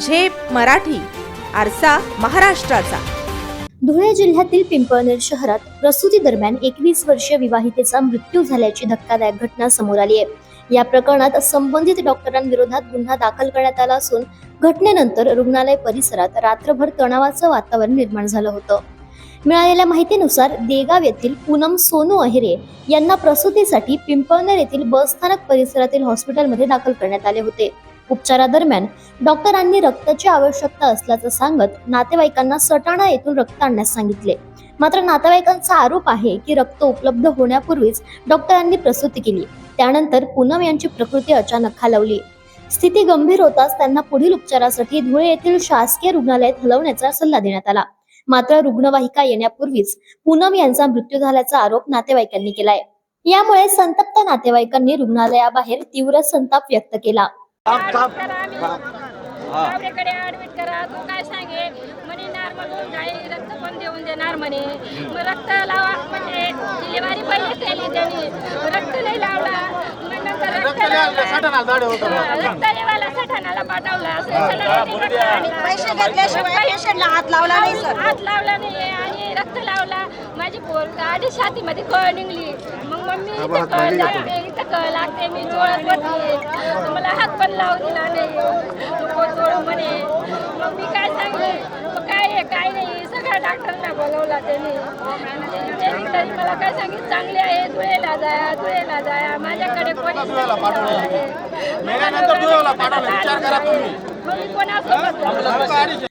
झेप मराठी, आरसा महाराष्ट्राचा. धुळे जिल्ह्यातील पिंपळनेर शहरात प्रसूती दरम्यान 21 वर्षीय विवाहितेचा मृत्यू झाल्याची धक्कादायक घटना समोर आली आहे. या प्रकरणात संबंधित डॉक्टरांविरोधात गुन्हा दाखल करण्यात आला असून घटनेनंतर रुग्णालय परिसरात रात्रभर तणावाचं वातावरण निर्माण झालं होतं. मिळालेल्या माहितीनुसार देगाव येथील पूनम सोनू अहिरे यांना प्रसूतीसाठी पिंपळनेर येथील बसस्थानक परिसरातील हॉस्पिटलमध्ये दाखल करण्यात आले होते. उपचारादरम्यान डॉक्टरांनी रक्ताची आवश्यकता असल्याचं सांगत नातेवाईकांना सटाणा येथून रक्त आणण्यास सांगितले. मात्र नातेवाईकांचा आरोप आहे की रक्त उपलब्ध होण्यापूर्वीच डॉक्टरांनी प्रसूती केली. त्यानंतर पूनम यांची प्रकृती अचानक खालावली. स्थिती गंभीर होताच त्यांना पुढील उपचारासाठी धुळे येथील शासकीय रुग्णालयात हलवण्याचा सल्ला देण्यात आला. मात्र रुग्णवाहिका येण्यापूर्वीच पूनम यांचा मृत्यू झाल्याचा आरोप नातेवाईकांनी केलाय. यामुळे संतप्त नातेवाईकांनी रुग्णालयाबाहेर तीव्र संताप व्यक्त केला. बावरेकडे ऍडमिट करा, तू काय सांगे म्हणे नॉर्मल होऊन जाईल, रक्त पण देऊन देणार म्हणे. मग रक्त लावा म्हणजे डिलिव्हरी पहिले केली त्यांनी, रक्त नाही लावला. मग नंतर रक्त लेवाला सटाणाला पाठवला. पैसे घेतल्याशिवाय पेशंटला हात लावला नाही सर. हात लावला नाही आणि रक्त लावला. माझी पोर आधी छातीमध्ये कळ निघली. मग मम्मी इथं कळ लागते, इथं कळ लागते, मी चोळत बसली. मला हात पण लावू दिला नाही, नको चोळू म्हणे. मग मी काय सांगले, मग काय नाही, सगळ्या डॉक्टरला बोलवला त्यांनी. तरी मला काय सांगितलं, चांगले आहे, धुळेला जाया माझ्याकडे कोणी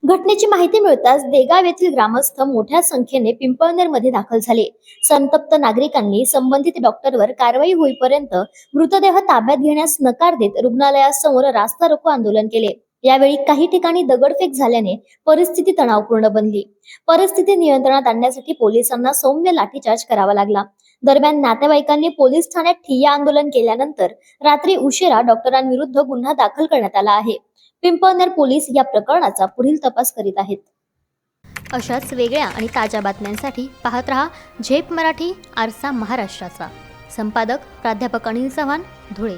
घटनेची माहिती मिळताच देगाव येथील ग्रामस्थ मोठ्या संख्येने पिंपळनेर मध्ये दाखल झाले. संतप्त नागरिकांनी संबंधित डॉक्टरवर कारवाई होईपर्यंत मृतदेह ताब्यात घेण्यास नकार देत रुग्णालयासमोर रास्ता रोको आंदोलन केले. यावेळी काही ठिकाणी दगडफेक झाल्याने परिस्थिती तणावपूर्ण बनली. परिस्थिती नियंत्रणात आणण्यासाठी पोलिसांना सौम्य लाठीचार्ज करावा लागला. दरम्यान नातेवाईकांनी पोलीस ठाण्यात ठिय्या आंदोलन केल्यानंतर रात्री उशिरा डॉक्टरांविरुद्ध गुन्हा दाखल करण्यात आला आहे. पिंपळनेर पोलीस या प्रकरणाचा पुढील तपास करीत आहेत. अशाच वेगळ्या आणि ताज्या बातम्यांसाठी पाहत रहा झेप मराठी, आरसा महाराष्ट्राचा. संपादक प्राध्यापक अनिल चव्हाण, धुळे.